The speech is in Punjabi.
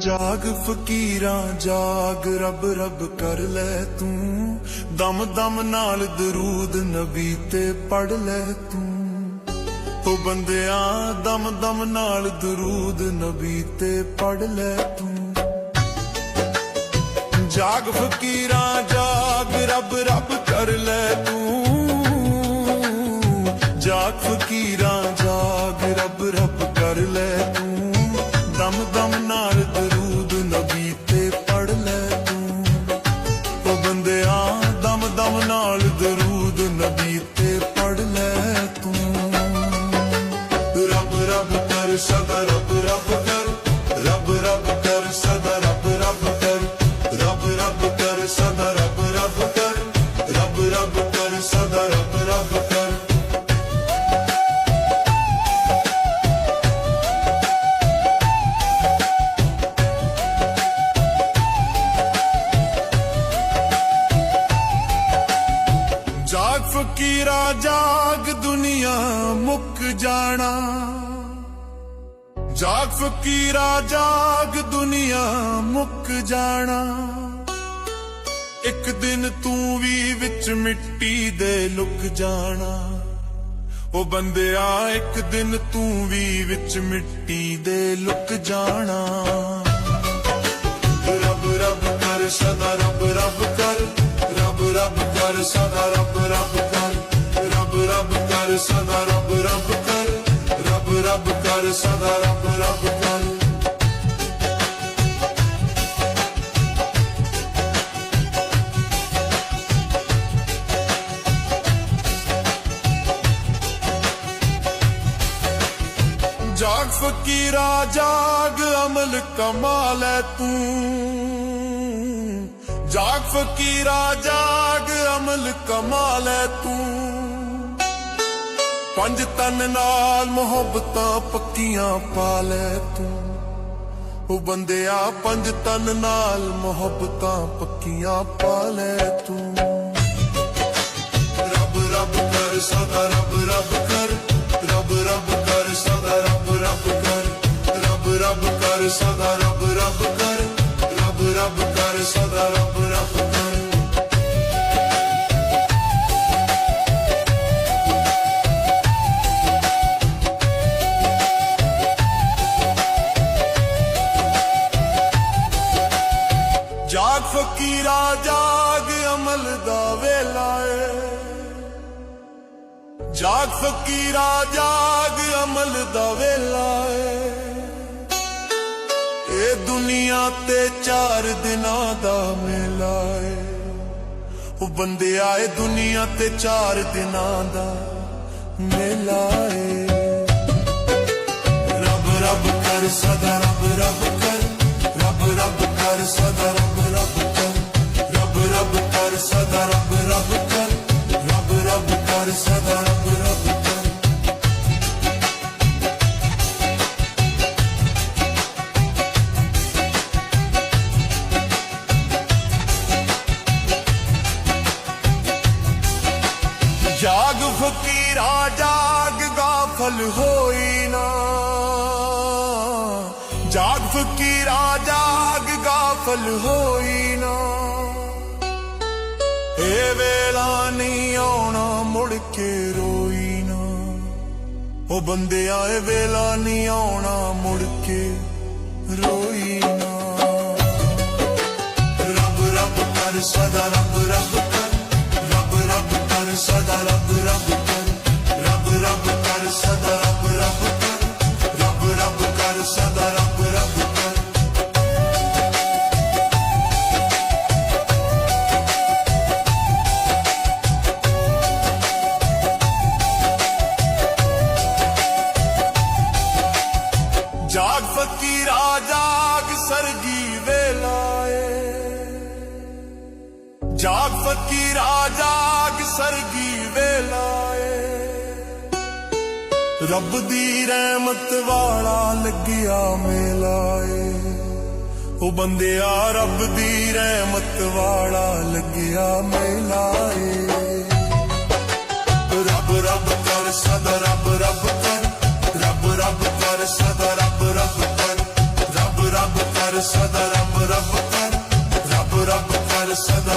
ਜਾਗ ਫਕੀਰਾਂ ਜਾਗ ਰੱਬ ਰੱਬ ਕਰ ਲੈ ਤੂੰ, ਦਮ ਦਮ ਨਾਲ ਦਰੂਦ ਨਬੀ ਤੇ ਪੜ ਲੈ ਤੂੰ। ਓ ਬੰਦਿਆਂ ਦਮ ਦਮ ਨਾਲ ਦਰੂਦ ਨਬੀ ਤੇ ਪੜ ਲੈ ਤੂੰ। ਜਾਗ ਫਕੀਰਾਂ ਜਾਗ ਰੱਬ ਰੱਬ ਕਰ ਲੈ ਤੂੰ, ਜਾਗ ਫਕੀਰਾਂ ਜਾਗ ਰੱਬ ਰੱਬ ਕਰ ਲੈ ਤੂੰ। ਦਮ ਦਮ ਨਾਲ ਦਰੂਦ ਨਬੀ ਤੇ ਪੜ ਲੈ ਤੂੰ। ਓ ਬੰਦਿਆਂ ਦਮ ਦਮ ਨਾਲ ਦਰੂਦ ਨਬੀ ਤੇ ਪੜ ਲੈ ਤੂੰ। ਰੱਬ ਰੱਬ ਕਰ ਸਦਾ ਰੱਬ ਰੱਬ ਕਰ, ਰੱਬ ਰੱਬ ਕਰ ਸਦਾ ਰੱਬ ਰੱਬ ਕਰ, ਰੱਬ ਰੱਬ ਕਰ ਸਦਾ ਰੱਬ ਰੱਬ ਕਰ, ਰੱਬ ਰੱਬ ਕਰ ਸਦਾ ਰੱਬ ਰੱਬ ਕਰ। ਜਾਗ ਫਕੀਰਾ ਜਾਗ ਦੁਨੀਆ ਮੁੱਕ ਜਾਣਾ, ਜਾਗ ਫਕੀਰਾ ਜਾਗ ਦੁਨੀਆ ਮੁੱਕ ਜਾਣਾ। ਇੱਕ ਦਿਨ ਤੂੰ ਵੀ ਵਿੱਚ ਮਿੱਟੀ ਦੇ ਲੁਕ ਜਾਣਾ। ਓ ਬੰਦਿਆ ਇੱਕ ਦਿਨ ਤੂੰ ਵੀ ਵਿੱਚ ਮਿੱਟੀ ਦੇ ਲੁਕ ਜਾਣਾ। ਰੱਬ ਰੱਬ ਕਰ ਸਦਾ ਰੱਬ ਰੱਬ ਕਰ, ਰੱਬ ਰੱਬ ਕਰ ਸਦਾ ਰੱਬ ਰੱਬ ਕਰ, ਰੱਬ ਰੱਬ ਕਰ ਸਦਾ ਰੱਬ ਰੱਬ ਕਰ, ਰੱਬ ਰੱਬ ਕਰ ਸਦਾ ਰੱਬ ਰੱਬ ਕਰ। ਜਾਗ ਫਕੀਰਾ ਜਾਗ ਅਮਲ ਕਮਾ ਲੈ ਤੂੰ, ਜਾਗ ਫਕੀਰਾ ਜਾਗ ਅਮਲ ਕਮਾ ਲੈ ਤੂੰ। ਪੰਜ ਤਨ ਨਾਲ ਮੁਹੱਬਤਾਂ ਪੱਕੀਆਂ ਪਾ ਲੈ ਤੂੰ। ਓ ਬੰਦਿਆ ਪੰਜ ਤਨ ਨਾਲ ਮੁਹੱਬਤਾਂ ਪੱਕੀਆਂ ਪਾ ਲੈ ਤੂੰ। ਰੱਬ ਰੱਬ ਕਰ ਸਦਾ ਰੱਬ ਰੱਬ ਕਰ, ਰੱਬ ਰੱਬ ਕਰ ਸਦਾ ਰੱਬ ਰੱਬ ਕਰ, ਰੱਬ ਰੱਬ ਕਰ ਸਦਾ ਰੱਬ ਰੱਬ ਕਰ, ਰੱਬ ਰੱਬ ਕਰ ਸਦਾ ਰੱਬ ਰੱਬ ਕਰ। ਜਾਗ ਫਕੀਰਾ ਜਾਗ ਅਮਲ ਦਾ ਵੇਲਾ ਏ, ਜਾਗ ਫਕੀਰਾ ਜਾਗ ਅਮਲ ਦਾ ਵੇਲਾ ਏ। ਇਹ ਦੁਨੀਆ ਤੇ 4 ਦਿਨਾਂ ਦਾ ਮੇਲਾ ਏ। ਓ ਬੰਦਿਆ ਇਹ ਦੁਨੀਆ ਤੇ 4 ਦਿਨਾਂ ਦਾ ਮੇਲਾ ਏ। ਰੱਬ ਰੱਬ ਕਰ ਸਦਾ ਰੱਬ ਰੱਬ ਕਰ, ਰੱਬ ਰੱਬ ਕਰ ਸਦਾ ਰੱਬ ਰੱਬ ਕਰ, ਰੱਬ ਰੱਬ ਕਰ ਸਦਾ ਰੱਬ ਰੱਬ ਕਰ, ਰੱਬ ਰੱਬ ਕਰ ਸਦਾ ਰੱਬ ਰੱਬ ਕਰ। ਜਾਗ ਫਕੀਰਾ ਜਾਗ ਗਾਫਲ ਹੋਈ ਨਾ, ਜਾਗ ਫਕੀਰਾ ਜਾਗ ਗਾਫਲ ਹੋਈ ਨਾ। ਇਹ ਵੇਲਾ ਨਹੀਂ ਆਉਣਾ ਮੁੜ ਕੇ ਰੋਈ ਨਾ। ਓ ਬੰਦਿਆ ਇਹ ਵੇਲਾ ਨਹੀਂ ਆਉਣਾ ਮੁੜ ਕੇ ਰੋਈ ਨਾ। ਰੱਬ ਰੱਬ ਕਰ ਸਦਾ ਰੱਬ ਰੱਬ ਕਰ, ਰੱਬ ਰੱਬ ਕਰ ਸਦਾ ਰੱਬ ਰੱਬ ਕਰ, ਰੱਬ ਰੱਬ ਕਰ ਸਦਾ ਰੱਬ ਰੱਬ ਕਰ, ਰੱਬ ਰੱਬ ਕਰ ਸਦਾ ਰੱਬ ਰੱਬ ਕਰ। ਜਾਗ ਫਕੀਰਾ ਜਾਗ ਸਰਗੀ ਵੇਲਾ ਏ, ਜਾਗ ਫਕੀਰਾ ਜਾਗ ਸਰਗੀ ਵੇਲਾ ਏ। ਰੱਬ ਦੀ ਰਹਿਮਤ ਵਾਲਾ ਲੱਗਿਆ ਮੇਲਾ ਏ। ਓ ਬੰਦਿਆ ਰੱਬ ਦੀ ਰਹਿਮਤ ਵਾਲਾ ਲੱਗਿਆ ਮੇਲਾ ਏ। ਰੱਬ ਰੱਬ ਕਰ ਸਦਾ ਰੱਬ ਰੱਬ ਕਰ, ਰੱਬ ਰੱਬ ਕਰ ਸਦਾ ਰੱਬ ਰੱਬ ਕਰ, ਰੱਬ ਰੱਬ ਕਰ ਸਦਾ ਰੱਬ ਰੱਬ ਕਰ ਰੱਬ ਰੱਬ ਕਰ ਸਦਾ